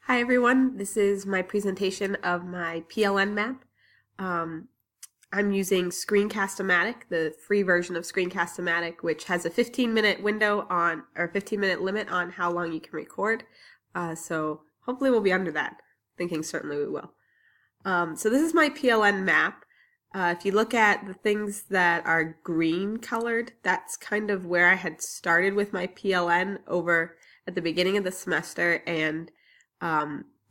Hi everyone, this is my presentation of my PLN map. I'm using Screencast-O-Matic, the free version of Screencast-O-Matic, which has a 15-minute window on, or 15-minute limit on how long you can record. So hopefully we'll be under that. Thinking certainly we will. So this is my PLN map. If you look at the things that are green colored, that's kind of where I had started with my PLN over at the beginning of the semester, and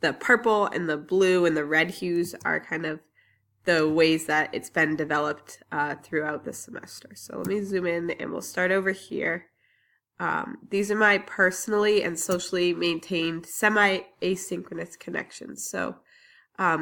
the purple and the blue and the red hues are kind of the ways that it's been developed throughout the semester. So let me zoom in and we'll start over here. These are my personally and socially maintained semi-asynchronous connections. So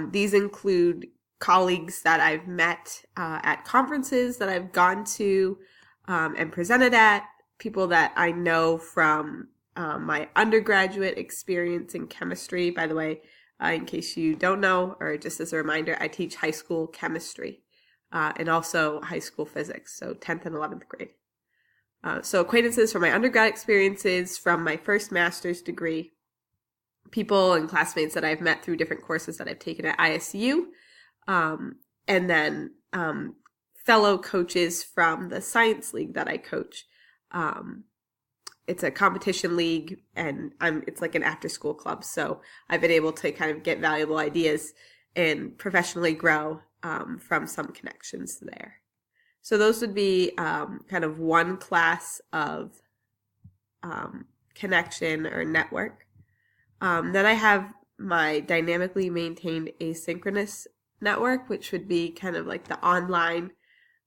these include colleagues that I've met at conferences that I've gone to and presented at, people that I know from my undergraduate experience in chemistry. By the way, in case you don't know, or just as a reminder, I teach high school chemistry and also high school physics, so 10th and 11th grade. So acquaintances from my undergrad experiences, from my first master's degree, people and classmates that I've met through different courses that I've taken at ISU, and then fellow coaches from the science league that I coach. It's a competition league, and it's like an after-school club, so I've been able to kind of get valuable ideas and professionally grow from some connections there. So those would be kind of one class of connection or network. Then I have my dynamically maintained asynchronous network, which would be kind of like the online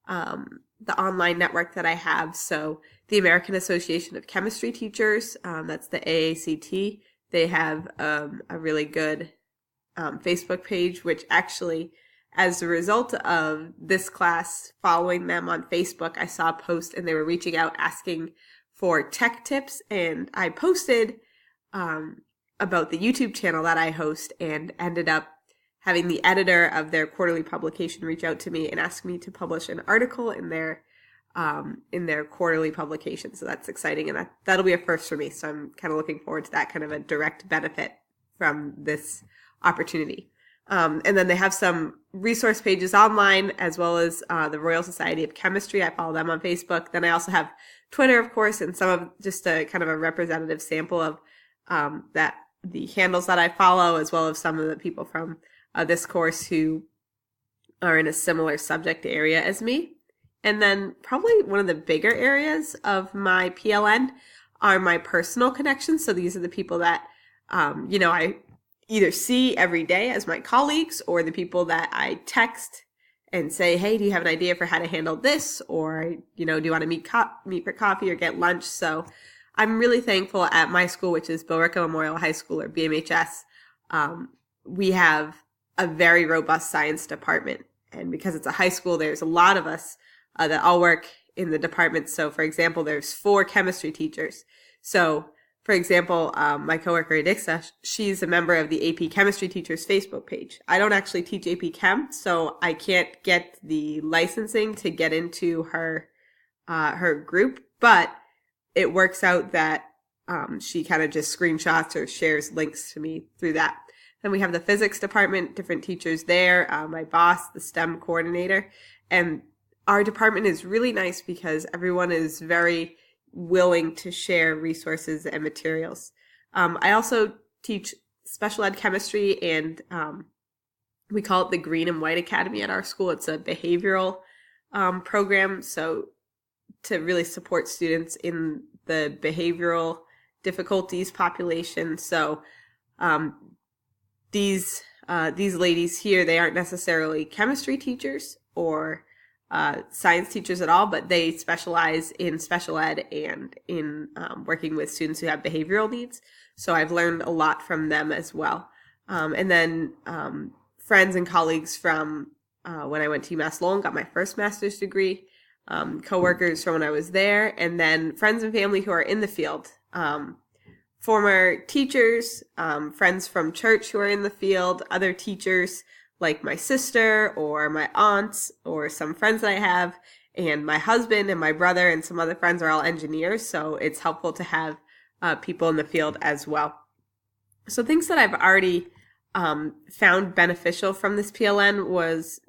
network that I have. So the American Association of Chemistry Teachers, that's the AACT, they have a really good Facebook page, which actually, as a result of this class, following them on Facebook, I saw a post and they were reaching out asking for tech tips, and I posted about the YouTube channel that I host and ended up having the editor of their quarterly publication reach out to me and ask me to publish an article in their quarterly publication. So that's exciting, and that'll be a first for me. So I'm kind of looking forward to that, kind of a direct benefit from this opportunity. And then they have some resource pages online, as well as the Royal Society of Chemistry. I follow them on Facebook. Then I also have Twitter, of course, and some of just a kind of a representative sample of the handles that I follow, as well as some of the people from this course who are in a similar subject area as me. And then probably one of the bigger areas of my PLN are my personal connections. So these are the people that, I either see every day as my colleagues, or the people that I text and say, hey, do you have an idea for how to handle this? Or, do you want to meet for coffee or get lunch? So I'm really thankful at my school, which is Billerica Memorial High School, or BMHS. We have a very robust science department. And because it's a high school, there's a lot of us that all work in the department. So, for example, there's 4 chemistry teachers. So, for example, my coworker Adixa, she's a member of the AP Chemistry Teachers Facebook page. I don't actually teach AP Chem, so I can't get the licensing to get into her group, but it works out that she kind of just screenshots or shares links to me through that. Then we have the physics department, different teachers there, my boss, the STEM coordinator, and our department is really nice because everyone is very willing to share resources and materials. I also teach special ed chemistry, and we call it the Green and White Academy at our school. It's a behavioral program, so to really support students in the behavioral difficulties population. So these ladies here, they aren't necessarily chemistry teachers or science teachers at all, but they specialize in special ed and in working with students who have behavioral needs. So I've learned a lot from them as well. And then friends and colleagues from when I went to UMass Lowell and got my first master's degree, coworkers from when I was there, and then friends and family who are in the field. Former teachers, friends from church who are in the field, other teachers like my sister or my aunts or some friends that I have, and my husband and my brother and some other friends are all engineers, so it's helpful to have people in the field as well. So things that I've already found beneficial from this PLN was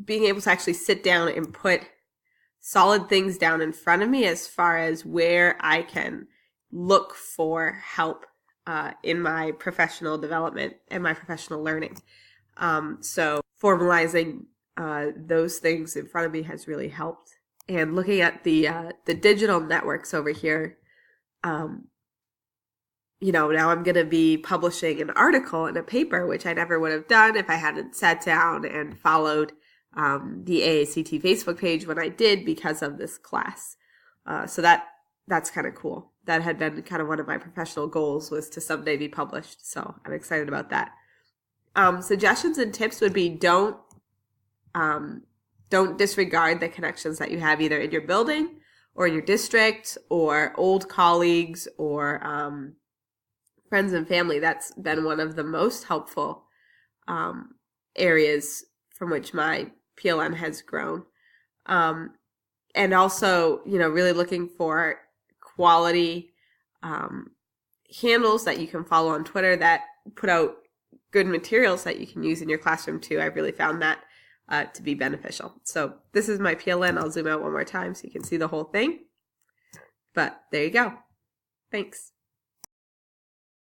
being able to actually sit down and put solid things down in front of me as far as where I can look for help in my professional development and my professional learning. So formalizing those things in front of me has really helped. And looking at the digital networks over here, now I'm going to be publishing an article in a paper, which I never would have done if I hadn't sat down and followed the AACT Facebook page when I did because of this class. So that's kind of cool. That had been kind of one of my professional goals, was to someday be published. So I'm excited about that. Suggestions and tips would be don't disregard the connections that you have either in your building or in your district or old colleagues or friends and family. That's been one of the most helpful areas from which my PLN has grown. And also, really looking for quality handles that you can follow on Twitter that put out good materials that you can use in your classroom too. I've really found that to be beneficial. So this is my PLN. I'll zoom out one more time so you can see the whole thing. But there you go. Thanks.